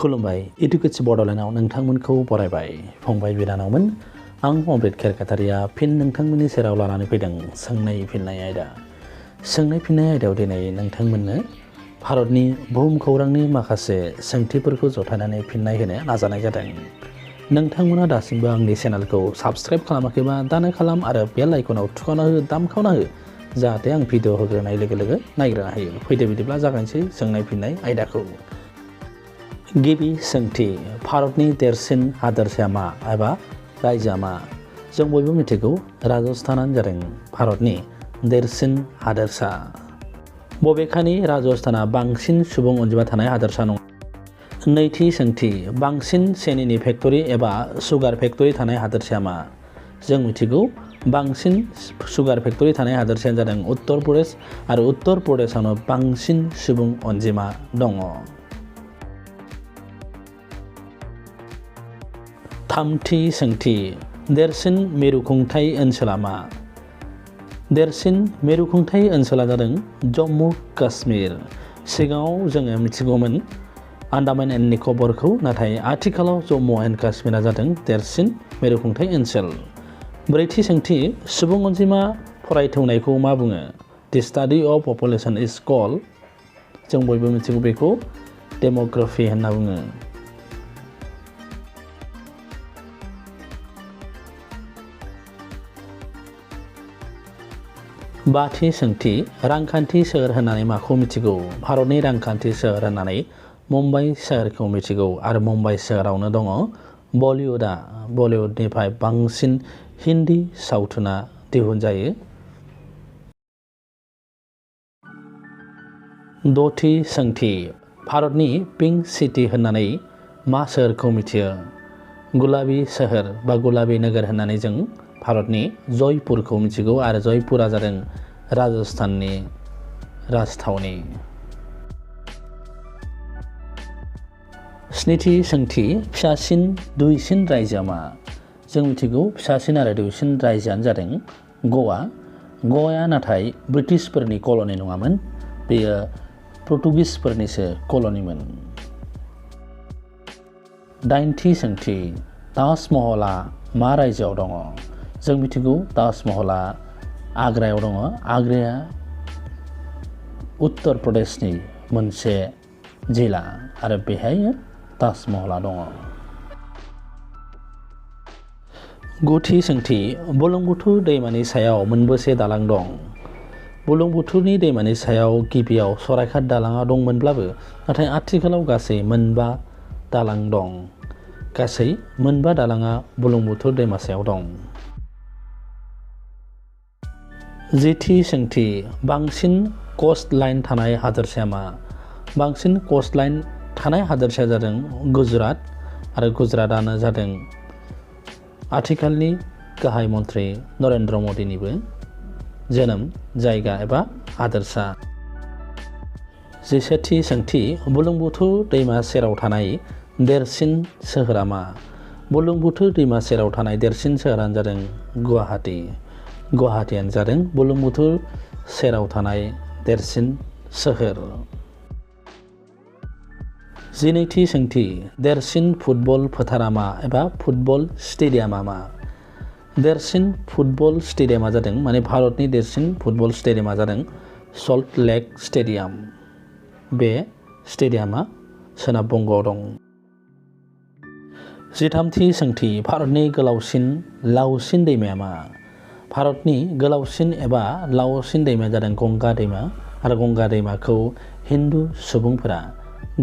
खुलुमबाय इडुकेटिभ बड'लेण्डआव नोंथांमोनखौ बरायबाय फंबाय बिनानावमोन आं अमृत खेरखातारिया फिन नोंथांमोननि सेराव लानानै फैदों सोंनाय फिननाय आयदा सोंनाय फिननाय आयदायाव दिनै नोंथांमोननो भारतनि बुहुमखौरांनि माखासे सोंथिफोरखौ जथायनानै फिननाय होनो नाजानाय जादों। नोंथांमोना दासिमबो आंनि चेनेलखौ साबस्क्राइब खालामाखैबा दानो खालाम आरो बेल आइकनाव थुखावना हो दामखावना हो जाहाथे आं भिडिअ होग्रोनाय लोगो लोगो नायग्रोनो हायो। फैदो बिदिब्ला जागायनोसै सोंनाय फिननाय आयदाखौ। गिबि सोंथि भारतनि देरसिन हादोरसाया मा एबा रायजोआ मा? जों बयबो मिथिगौ राजस्थानानो जादों भारतनि देरसिन हादोरसा। बबेखानि राजस्थाना बांसिन सुबुं अनजिमा थानाय हादोरसा नङा। नैथि सोंथि बांसिन सेनिनि फेक्टरि एबा सुगार फेक्टरि थानाय हादोरसाया मा? जों मिथिगौ बांसिन सुगार फेक्टरि थानाय हादोरसायानो जादों उत्तर प्रदेश आरो उत्तर प्रदेशआवनो बांसिन सुबुं अनजिमा दङ। थामथि सोंथि देरसिन मिरुखुंथाय ओनसोला मा? देरसिन मिरुखुंथाय ओनसोला जादों जम्मु काश्मीर। सिगाङाव जोङो मिथिगौमोन आन्डामान एन्ड निकबारखौ, नाथाय आथिखालाव जम्मु एन्ड काश्मीरा जादों देरसिन मिरुखुंथाय ओनसोल। ब्रैथि सोंथि सुबुं अनजिमा फरायथौनायखौ मा बुङो? The study of population is called, जों बयबो मिथिगौ बेखौ डेम'ग्राफि होनना बुङो। बाथि सोंथि रांखान्थि सोहोर होननानै माखौ मिथिगौ? भारतनि रांखान्थि सोहोर होननानै मुम्बाइ सोहोरखौ मिथिगौ आरो मुम्बाइ सोहोरावनो दङ बलिउडआ। बलिउडनिफ्राय बांसिन हिन्दी सावथुना दिहुनजायो। दथि सोंथि भारतनि पिंक सिटि होननानै मा सोहोरखौ मिथियो? गुलाबी सोहोर बा गुलाबी नोगोर होननानै जों भारतनि जयपुरखौ मिथिगौ आरो जयपुरा जादों राजस्थाननि राजथावनि। स्निथि सोंथि फिसासिन दुइसिन रायजोआ मा? जों मिथिगौ फिसासिन आरो दुइसिन रायजोआनो जादों गवा। गवाया नाथाय ब्रिटिशफोरनि कल'नि नङामोन, बेयो पर्तुगिसफोरनिसो कल'निमोन। दाइनथि सोंथि ताजमहलआ मा रायजोआव दङ? जों मिथिगौ ताजमहलआ आग्रायाव दङ। आग्राया उत्तर प्रदेशनि मोनसे जिल्ला आरो बेहाय ताजमहलआ दङ। गुथि सोंथि बुरलुंबुथुर दैमानि सायाव मोनबेसे दालां दं? बुरलुंबुथुरनि दैमानि सायाव गिबियाव सरायघाट दालाङा दंमोनब्लाबो नाथाय आथिखालाव गासै मोनबा दालां दं। गासै मोनबा दालाङा बुरलुंबुथुर दैमा सायाव दं। जिथि सोंथि बांसिन कस्ट लाइन थानाय हादोरसाया मा? बांसिन कस्ट लाइन थानाय हादोरसाया जादों गुजरात आरो गुजरातआनो जादों आथिखालनि गाहाय मन्त्रि नरेन्द्र मदिनिबो जोनोम जायगा एबा हादोरसा। जिसेथि सोंथि बुरलुंबुथुर दैमा सेराव थानाय देरसिन सोहोरा मा? बुरलुंबुथुर दैमा सेराव थानाय देरसिन सोहोरानो जादों गुवाहाटी। गुवाहाटीयानो जादों बुरलुंबुथुर सेराव थानाय देरसिन सोहोर। जिनैथि सोंथि देरसिन फुटबल फोथारा मा एबा फुटबल स्टेडियामा मा? देरसिन फुटबल स्टेडियामा जादों भारतनि देरसिन फुटबल स्टेडियामा जादों सल्ट लेक स्टेडियाम। बे स्टेडियामा सोनाब बंगआव दं। जिथामथि सोंथि भारतनि गोलावसिन लावसिन दैमाया मा? भारतनि गोलावसिन एबा लावसिन दैमाया जादों गंगा दैमा आरो गंगा दैमाखौ हिन्दु सुबुंफोरा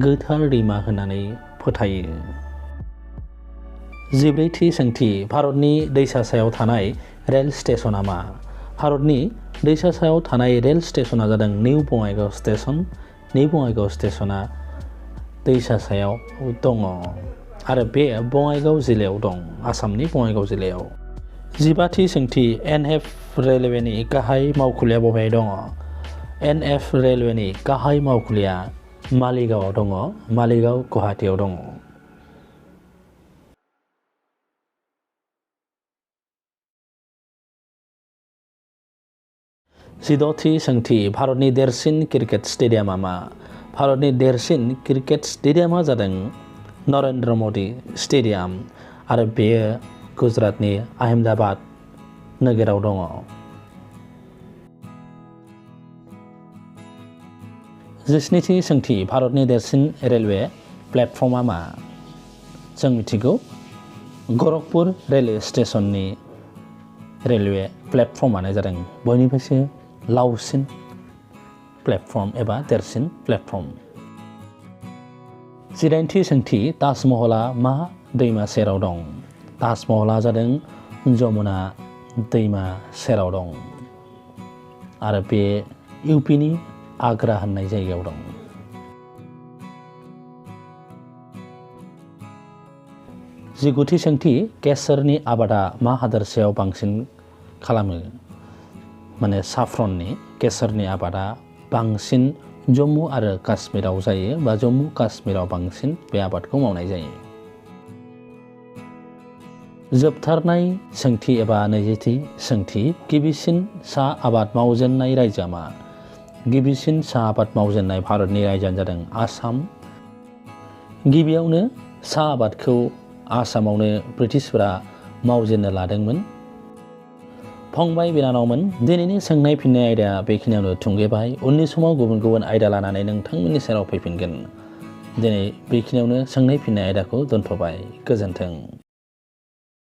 गोथार दैमा होननानै फोथायो। जिब्रैथि सोंथि भारतनि दैसा सायाव थानाय रेल स्टेशना मा? भारतनि दैसा सायाव थानाय रेल स्टेशना जादों new Bongaigaon station. New Bongaigaon स्टेशना दैसा सायाव दङ आरो बे बङाइगाव जिल्लायाव दं, आसामनि बङाइगाव जिल्लायाव। जिबाथि सोंथि एनएफ रेलवेनि गाहाय मावखुलिया बबेहाय दङ? एनएफ रेलवेनि गाहाय मावखुलिया मालिगावआव दङ। मालिगाव गुवाहाटीयाव दङ। जिद'थि सोंथि भारतनि देरसिन क्रिकेट स्टेडियामा मा? भारतनि देरसिन क्रिकेट स्टेडियामा जादों नरेन्द्र मदि स्टेडियाम आरो बेयो गुजरातनि आहमेदाबाद नोगोराव दङ। जिस्निथि सोंथि भारतनि देरसिन रेलवे प्लेटफर्मा मा? जों मिथिगौ गरखपुर रेलवे स्टेशननि रेलवे प्लेटफर्मानो जादों बयनिफ्रायसो लावसिन प्लेटफर्म एबा देरसिन प्लेटफर्म। जिदाइनथि सोंथि ताजमहला मा दैमा सेराव दं? ताजमहला जादों जमुना दैमा सेराव दं आरो बे इउपिनि आग्रा होननाय जायगायाव दं। जिगुथि सोंथि केसरनि आबादा मा हादोरसायाव बांसिन खालामो? माने साफ्रननि केसरनि आबादा बांसिन जम्मु आरो काश्मीराव जायो बा जम्मु काश्मीराव बांसिन बे आबादखौ मावनाय जायो। जोबथारनाय सोंथि एबा नैजिथि सोंथि गिबिसिन साहा आबाद मावजेननाय रायजोआ मा? गिबिसिन साहा आबाद मावजेननाय भारतनि रायजोआनो जादों आसाम। गिबियावनो साहा आबादखौ आसामावनो ब्रिटिशफोरा मावजेननो लादोंमोन। फंबाय बिनानावमोन, दिनैनि सोंनाय फिननाय आयदाया बेखिनियावनो थुंगेबाय। उननि समाव गुबुन गुबुन आयदा लानानै नोंथांमोननि सेराव फैफिनगोन। दिनै बेखिनियावनो सोंनाय फिननाय आयदाखौ दोनथ'बाय। गोजोन्थों।